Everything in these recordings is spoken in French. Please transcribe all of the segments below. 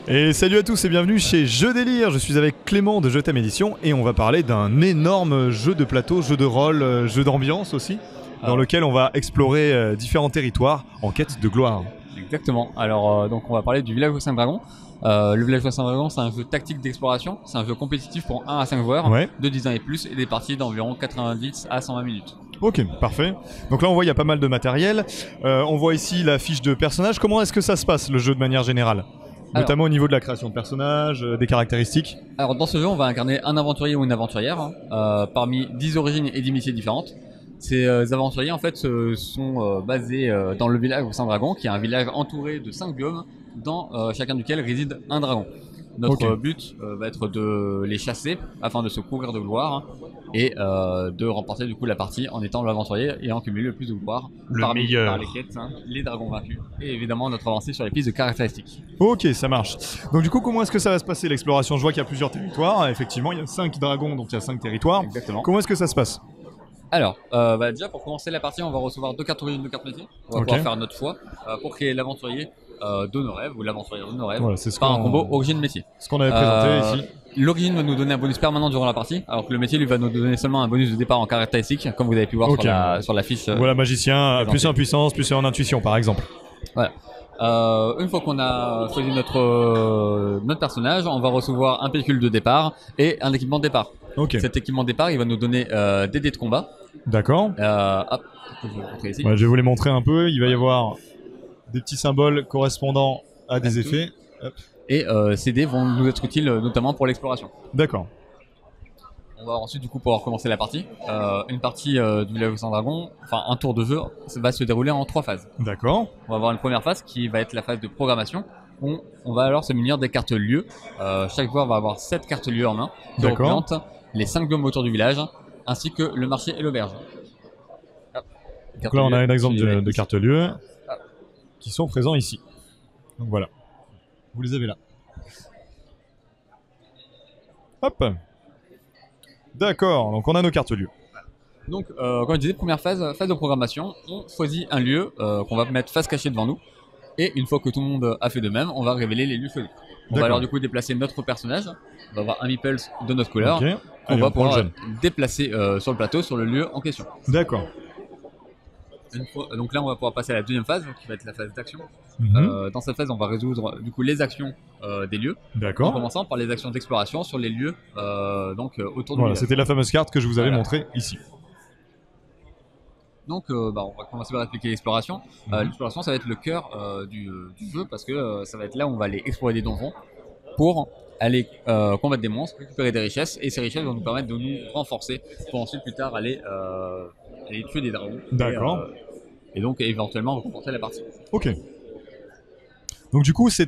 Et salut à tous et bienvenue chez Jeux Délire. Je suis avec Clément de Jeux Thème Édition et on va parler d'un énorme jeu de plateau, jeu de rôle, jeu d'ambiance aussi, dans lequel on va explorer différents territoires en quête de gloire. Exactement. Alors donc on va parler du Village aux 5 Dragons. Le Village aux 5 Dragons, c'est un jeu tactique d'exploration, c'est un jeu compétitif pour 1 à 5 joueurs, de 10 ans et plus, et des parties d'environ 90 à 120 minutes. Ok, parfait. Donc là on voit il y a pas mal de matériel. On voit ici la fiche de personnage. Comment est-ce que ça se passe le jeu de manière générale ? Notamment au niveau de la création de personnages, des caractéristiques. Alors dans ce jeu on va incarner un aventurier ou une aventurière parmi 10 origines et 10 métiers différentes. Ces aventuriers en fait sont basés dans le village aux 5 dragons, qui est un village entouré de 5 biomes, dans chacun duquel réside un dragon. Notre but va être de les chasser afin de se couvrir de gloire et de remporter du coup la partie en étant l'aventurier et en cumuler le plus de gloire le meilleur par les quêtes, les dragons vaincus et évidemment notre avancée sur les pistes de caractéristiques. Ok, ça marche. Donc du coup comment est-ce que ça va se passer l'exploration ? Je vois qu'il y a plusieurs territoires, effectivement il y a 5 dragons donc il y a 5 territoires. Exactement. Comment est-ce que ça se passe ? Alors, déjà pour commencer la partie, on va recevoir 2 cartes origines, 2 cartes métiers. On va pouvoir faire notre choix pour créer l'aventurier de nos rêves ou l'aventurière de nos rêves par un combo origine-métier. Ce qu'on avait présenté ici. L'origine va nous donner un bonus permanent durant la partie, alors que le métier lui va nous donner seulement un bonus de départ en caractéristique, comme vous avez pu voir sur la fiche. Voilà, magicien, plus en puissance, plus en intuition par exemple. Voilà. Une fois qu'on a choisi notre personnage, on va recevoir un pécule de départ et un équipement de départ. Cet équipement de départ, il va nous donner des dés de combat. D'accord. Hop, je vais vous montrer ici. Ouais, je vais vous les montrer un peu. Il va y avoir des petits symboles correspondant à des effets. Hop. Et ces dés vont nous être utiles notamment pour l'exploration. D'accord. On va ensuite du coup pouvoir commencer la partie. Une partie du Village aux 5 Dragons, enfin un tour de jeu, va se dérouler en 3 phases. D'accord. On va avoir une première phase qui va être la phase de programmation. On va alors se munir des cartes lieux. Chaque joueur va avoir 7 cartes lieux en main qui représentent les 5 biomes autour du village, ainsi que le marché et l'auberge. Donc là on a un exemple de cartes lieux qui sont présents ici. Donc voilà. Vous les avez là. Hop. D'accord, donc on a nos cartes lieux. Donc, comme je disais, première phase de programmation, on choisit un lieu qu'on va mettre face cachée devant nous. Et une fois que tout le monde a fait de même, on va révéler les lieux choisis. On va alors du coup déplacer notre personnage. On va avoir un meeple de notre couleur. On va pouvoir déplacer sur le plateau, sur le lieu en question. D'accord. Donc là, on va pouvoir passer à la deuxième phase, qui va être la phase d'action. Dans cette phase, on va résoudre du coup les actions des lieux. D'accord. En commençant par les actions d'exploration sur les lieux autour du village. C'était la fameuse carte que je vous avais montrée ici. Donc on va commencer par expliquer l'exploration. L'exploration, ça va être le cœur du jeu, parce que ça va être là où on va aller explorer des donjons pour aller combattre des monstres, récupérer des richesses, et ces richesses vont nous permettre de nous renforcer pour ensuite plus tard aller tuer des dragons. D'accord. Et donc éventuellement remporter la partie. Ok. Donc du coup, ces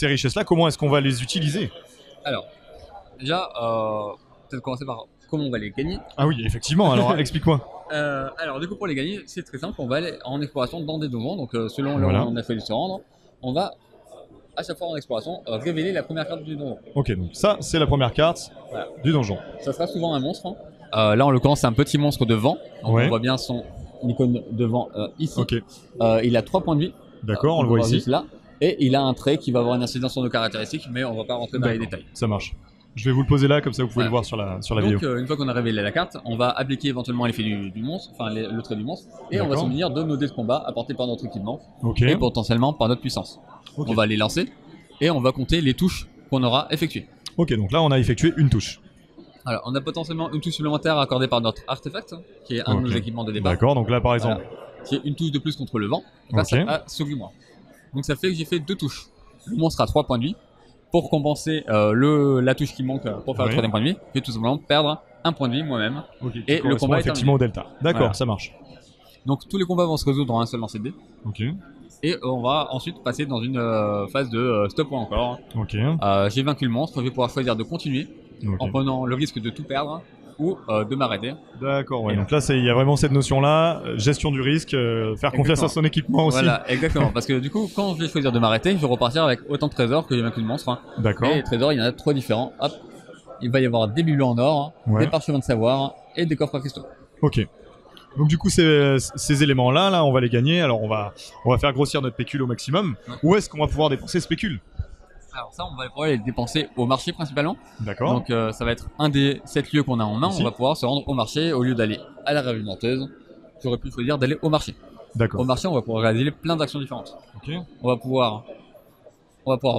richesses-là, comment est-ce qu'on va les utiliser ? Alors, déjà, peut-être commencer par comment on va les gagner. Ah oui, effectivement, alors explique-moi. Alors du coup, pour les gagner, c'est très simple, on va aller en exploration dans des donjons, donc selon là où on a fait se rendre, on va à chaque fois en exploration révéler la première carte du donjon. Ok, donc ça c'est la première carte du donjon. Ça sera souvent un monstre. Là en l'occurrence c'est un petit monstre de vent, donc on voit bien son icône de vent ici. Il a 3 points de vie. D'accord, on le voit ici. Là, et il a un trait qui va avoir une incidence sur nos caractéristiques, mais on va pas rentrer dans les détails. Ça marche. Je vais vous le poser là, comme ça vous pouvez le voir sur la vidéo. Donc une fois qu'on a révélé la carte, on va appliquer éventuellement l'effet du monstre, enfin le trait du monstre, et on va se munir de nos dés de combat apportés par notre équipement et potentiellement par notre puissance. On va les lancer et on va compter les touches qu'on aura effectuées. Ok, donc là on a effectué une touche. Alors on a potentiellement une touche supplémentaire accordée par notre artefact, qui est un de nos équipements de départ. D'accord, donc là par exemple... qui est une touche de plus contre le vent, grâce à ce grimoire. Donc ça fait que j'ai fait 2 touches. Le monstre a 3 points de vie. Pour compenser la touche qui manque pour faire le 3e point de vie, je vais tout simplement perdre 1 point de vie moi-même. Et le combat est effectivement au delta. D'accord, ça marche. Donc tous les combats vont se résoudre en un seul lancer de dés. Et on va ensuite passer dans une phase de stop ou encore. J'ai vaincu le monstre, je vais pouvoir choisir de continuer en prenant le risque de tout perdre ou de m'arrêter. D'accord, donc là il y a vraiment cette notion-là, gestion du risque, faire confiance à son équipement aussi. Voilà, exactement, parce que du coup, quand je vais choisir de m'arrêter, je vais repartir avec autant de trésors que j'ai vaincu de monstre. D'accord. Et les trésors, il y en a 3 différents. Hop, il va y avoir des bibelots en or, des parchemins de savoir et des coffres à cristaux. Ok. Donc du coup, ces éléments-là, on va les gagner. Alors on va faire grossir notre pécule au maximum. Où est-ce qu'on va pouvoir dépenser ce pécule ? Alors ça, on va pouvoir les dépenser au marché principalement. D'accord. Donc ça va être un des 7 lieux qu'on a en main. Ici. On va pouvoir se rendre au marché au lieu d'aller à la ravimenteuse. J'aurais pu choisir d'aller au marché. D'accord. Au marché, on va pouvoir réaliser plein d'actions différentes. Ok. On va pouvoir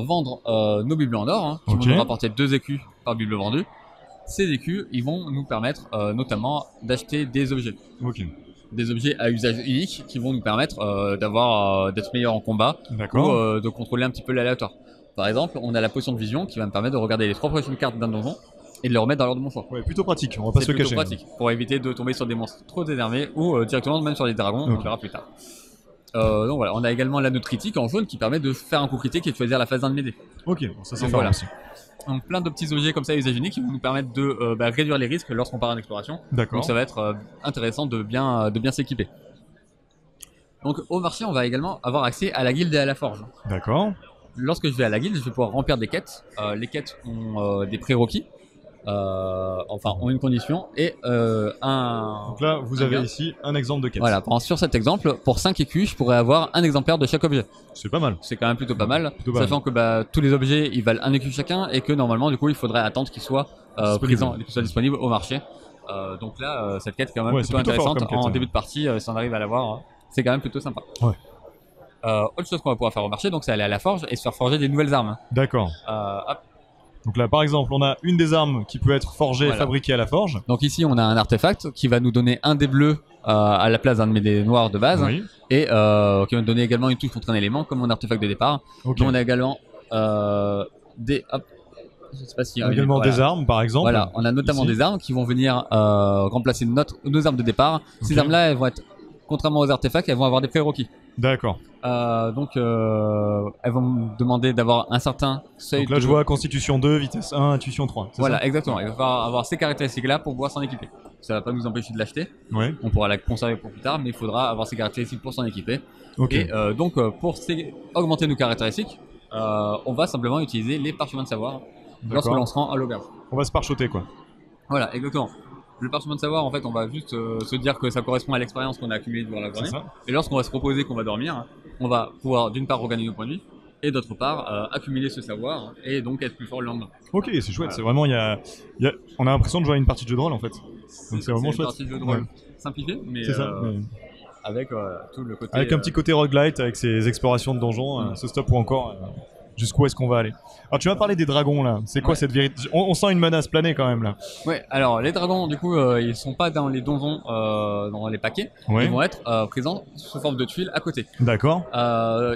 vendre nos bibelots en or, qui Ok. vont nous rapporter 2 écus par bibelots vendu. Ces écus, ils vont nous permettre notamment d'acheter des objets. Ok. Des objets à usage unique qui vont nous permettre d'être meilleurs en combat ou D'accord. de contrôler un petit peu l'aléatoire. Par exemple, on a la potion de vision qui va me permettre de regarder les 3 prochaines cartes d'un donjon et de les remettre dans l'ordre de mon choix. Ouais, plutôt pratique, on va pas C'est se le plutôt cacher. pratique pour éviter de tomber sur des monstres trop énervés ou directement même sur les dragons, on Ok. verra plus tard. Donc voilà, on a également l'anneau critique en jaune qui permet de faire un coup critique et de choisir la phase d'un de mes dés. Ok, bon, ça c'est Donc fort voilà. aussi. Donc plein de petits objets comme ça à usage unique qui vont nous permettre de réduire les risques lorsqu'on part en exploration. D'accord. Donc ça va être intéressant de bien s'équiper. Donc au marché, on va également avoir accès à la guilde et à la forge. D'accord. Lorsque je vais à la guilde, je vais pouvoir remplir des quêtes. Les quêtes ont des prérequis, ont une condition et un. Donc là, vous un avez gars. ici un exemple de quête. Voilà, sur cet exemple, pour 5 écus, je pourrais avoir un exemplaire de chaque objet. C'est pas mal. C'est quand même plutôt pas mal, Plutôt pas sachant que tous les objets ils valent un écu chacun et que normalement du coup il faudrait attendre qu'ils soient présents, qu'ils soient disponibles au marché. Donc là, cette quête est quand même Ouais, plutôt c'est plutôt fort intéressante comme quête, en ouais. début de partie, si on arrive à l'avoir, c'est quand même plutôt sympa. Ouais. Autre chose qu'on va pouvoir faire au marché, donc c'est aller à la forge et se faire forger des nouvelles armes. D'accord. Hop. Donc là, par exemple, on a une des armes qui peut être forgée et Voilà. fabriquée à la forge. Donc ici on a un artefact qui va nous donner un dé bleu à la place d'un de mes dés noirs de base Oui. et qui va nous donner également une touche contre un élément comme mon artefact de départ. Ok. Donc on a également des... Hop. Je sais pas si On a également des armes, par exemple. Voilà, on a notamment Ici. des armes qui vont venir remplacer nos armes de départ. Ces Ok. armes-là, elles vont être, contrairement aux artefacts, elles vont avoir des prérequis. D'accord. Donc, elles vont me demander d'avoir un certain seuil. Donc là, je vois Constitution 2, vitesse 1, Intuition 3. c'est Voilà, ça exactement. Il va falloir avoir ces caractéristiques-là pour pouvoir s'en équiper. Ça va pas nous empêcher de l'acheter. Ouais. On pourra la conserver pour plus tard, mais il faudra avoir ces caractéristiques pour s'en équiper. Ok. Et donc, pour augmenter nos caractéristiques, on va simplement utiliser les parchemins de savoir lorsque D'accord. l'on se rend à l'auberge. On va se parchoter, quoi. Voilà, exactement. Le parchemin de savoir, en fait, on va juste se dire que ça correspond à l'expérience qu'on a accumulée durant la C'est journée. ça. Et lorsqu'on va se proposer qu'on va dormir, on va pouvoir d'une part regagner nos points de vie et d'autre part accumuler ce savoir et donc être plus fort le lendemain. Ok, c'est chouette. Voilà. C'est vraiment, on a l'impression de jouer à une partie de jeu de rôle, en fait. Donc c'est vraiment une chouette. partie de jeu de rôle Ouais. simplifié, mais C'est ça. mais avec tout le côté. Avec un petit côté roguelite, avec ses explorations de donjons, ce stop ou encore jusqu'où est-ce qu'on va aller. Alors tu m'as parlé des dragons là. C'est quoi Ouais. cette vérité on sent une menace planer quand même là. Ouais, alors les dragons, du coup, ils sont pas dans les donjons, dans les paquets. Ouais. Ils vont être présents sous forme de tuiles à côté. D'accord.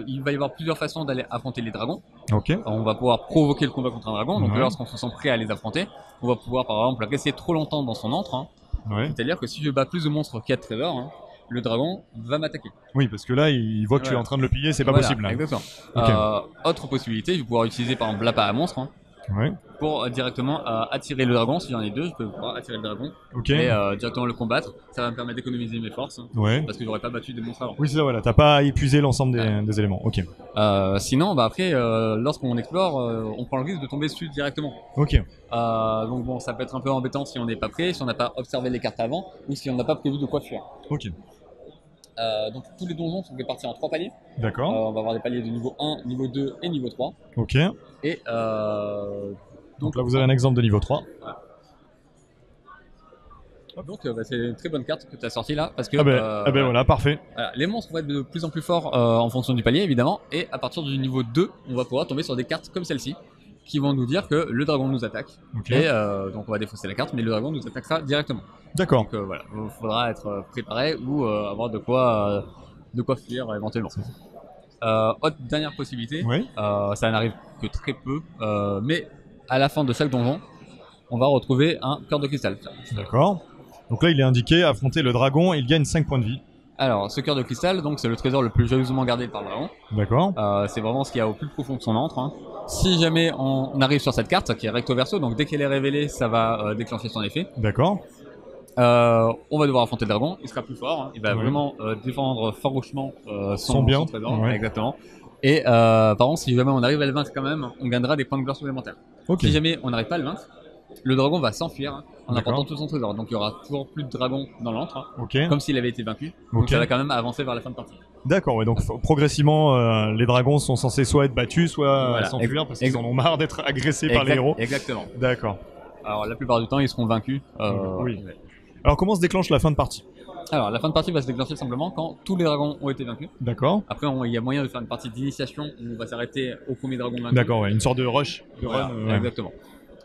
Il va y avoir plusieurs façons d'aller affronter les dragons. Ok. On va pouvoir provoquer le combat contre un dragon. Donc Ouais. lorsqu'on se sent prêt à les affronter, on va pouvoir par exemple rester trop longtemps dans son antre. Ouais. C'est-à-dire que si je bats plus de monstres qu'il y a de trésors, le dragon va m'attaquer. Oui, parce que là, il voit que tu es Voilà. en train de le piller, c'est pas Voilà, possible là. Exactement. Ok. Autre possibilité, je vais pouvoir utiliser par exemple l'appât à monstre Ouais. pour directement attirer le dragon. Si j'en ai deux, je peux pouvoir attirer le dragon Ok. et directement le combattre. Ça va me permettre d'économiser mes forces Ouais. parce que j'aurais pas battu des monstres avant. Oui, c'est ça, voilà. T'as pas épuisé l'ensemble des éléments. Ok. Sinon, après, lorsqu'on explore, on prend le risque de tomber dessus directement. Ok. Donc bon, ça peut être un peu embêtant si on n'est pas prêt, si on n'a pas observé les cartes avant, ou si on n'a pas prévu de quoi fuir. Ok. Donc tous les donjons sont répartis en 3 paliers. D'accord. On va avoir des paliers de niveau 1, niveau 2 et niveau 3. Ok. Et Donc là, vous avez un exemple de niveau 3. donc c'est une très bonne carte que tu as sortie là, parce que Ah ben voilà, parfait. voilà, les monstres vont être de plus en plus forts en fonction du palier évidemment, et à partir du niveau 2, on va pouvoir tomber sur des cartes comme celle-ci, qui vont nous dire que le dragon nous attaque. Ok. Et donc on va défausser la carte, mais le dragon nous attaquera directement. D'accord. Donc voilà, il faudra être préparé ou avoir de quoi fuir éventuellement. Autre dernière possibilité, Oui. ça n'arrive que très peu, mais à la fin de chaque donjon, on va retrouver un cœur de cristal. D'accord. Donc là, il est indiqué affronter le dragon, il gagne 5 points de vie. Alors, ce cœur de cristal, donc c'est le trésor le plus jalousement gardé par le dragon. D'accord. C'est vraiment ce qu'il y a au plus profond de son antre. Si jamais on arrive sur cette carte, qui est recto verso, donc dès qu'elle est révélée, ça va déclencher son effet. D'accord. On va devoir affronter le dragon, il sera plus fort, il va Ouais. vraiment défendre farouchement Son bien. son trésor, Ouais. exactement. Et par contre, si jamais on arrive à le vaincre quand même, on gagnera des points de gloire supplémentaires. Ok. Si jamais on n'arrive pas à le vaincre, le dragon va s'enfuir en D'accord. apportant tout son trésor. Donc il y aura toujours plus de dragons dans l'antre, Ok. comme s'il avait été vaincu. Donc Ok. ça va quand même avancer vers la fin de partie. D'accord, ouais, donc progressivement, les dragons sont censés soit être battus, soit Voilà. s'enfuir parce qu'ils en ont marre d'être agressés par les héros. Exactement. D'accord. Alors la plupart du temps, ils seront vaincus. Oui. Alors comment se déclenche la fin de partie? Alors la fin de partie va se déclencher simplement quand tous les dragons ont été vaincus. D'accord. Après, il y a moyen de faire une partie d'initiation où on va s'arrêter au premier dragon vaincu. D'accord, ouais, une sorte de rush, de Voilà, run. Ouais. exactement.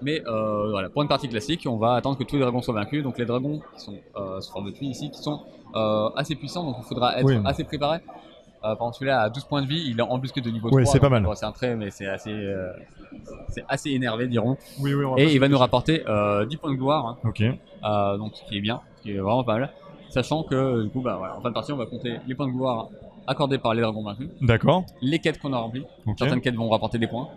Mais voilà, pour une partie classique, on va attendre que tous les dragons soient vaincus. Donc les dragons qui sont sous forme de tuiles ici, qui sont assez puissants, donc il faudra être assez préparé. Par exemple, celui-là à 12 points de vie, il est embusqué de niveau 3. Oui, c'est pas mal. Bon, c'est un trait, mais c'est assez énervé, diront. Oui, oui, Et il va nous rapporter 10 points de gloire, hein, Ok. donc ce qui est bien, ce qui est vraiment pas mal. Sachant que du coup, bah, voilà, en fin de partie, on va compter les points de gloire accordés par les dragons vaincus, D'accord. les quêtes qu'on a remplies. Ok. Certaines quêtes vont rapporter des points.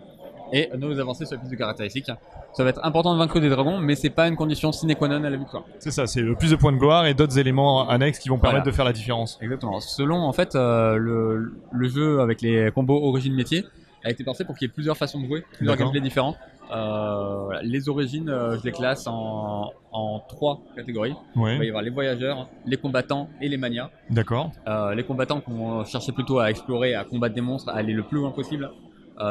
Et nos avancées sur la piste de caractéristiques. Ça va être important de vaincre des dragons, mais c'est pas une condition sine qua non à la victoire. C'est ça, c'est le plus de points de gloire et d'autres éléments annexes qui vont permettre de faire la différence. Exactement. Selon en fait le jeu avec les combos origine métier a été pensé pour qu'il y ait plusieurs façons de jouer, plusieurs gameplays différents. Voilà. Les origines, je les classe en 3 catégories. Ouais. Il va y avoir les voyageurs, les combattants et les manias. D'accord. Les combattants qui vont chercher plutôt à explorer, à combattre des monstres, à aller le plus loin possible.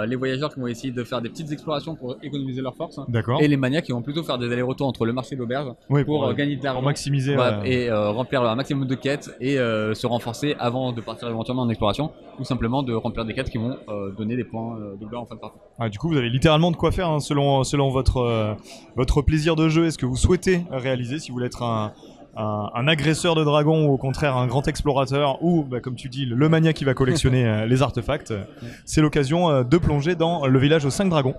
Les voyageurs qui vont essayer de faire des petites explorations pour économiser leurs forces. D'accord. Et les manias qui vont plutôt faire des allers-retours entre le marché d'auberge pour gagner de l'argent, pour maximiser et remplir un maximum de quêtes et se renforcer avant de partir éventuellement en exploration, ou simplement de remplir des quêtes qui vont donner des points de gloire en fin de partie. Ah, du coup, vous avez littéralement de quoi faire hein, selon votre plaisir de jeu et ce que vous souhaitez réaliser. Si vous voulez être un agresseur de dragons ou au contraire un grand explorateur ou, bah, comme tu dis, le mania qui va collectionner les artefacts, c'est l'occasion de plonger dans le village aux 5 dragons.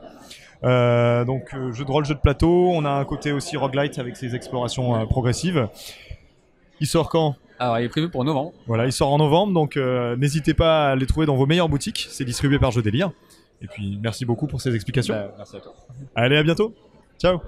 Donc jeu de rôle, jeu de plateau, on a un côté aussi roguelite avec ses explorations progressives. Il sort quand? Alors il est prévu pour novembre. Voilà, il sort en novembre, donc n'hésitez pas à les trouver dans vos meilleures boutiques, c'est distribué par Jeux Délire. Et puis merci beaucoup pour ces explications. Merci à toi. Allez, à bientôt. Ciao.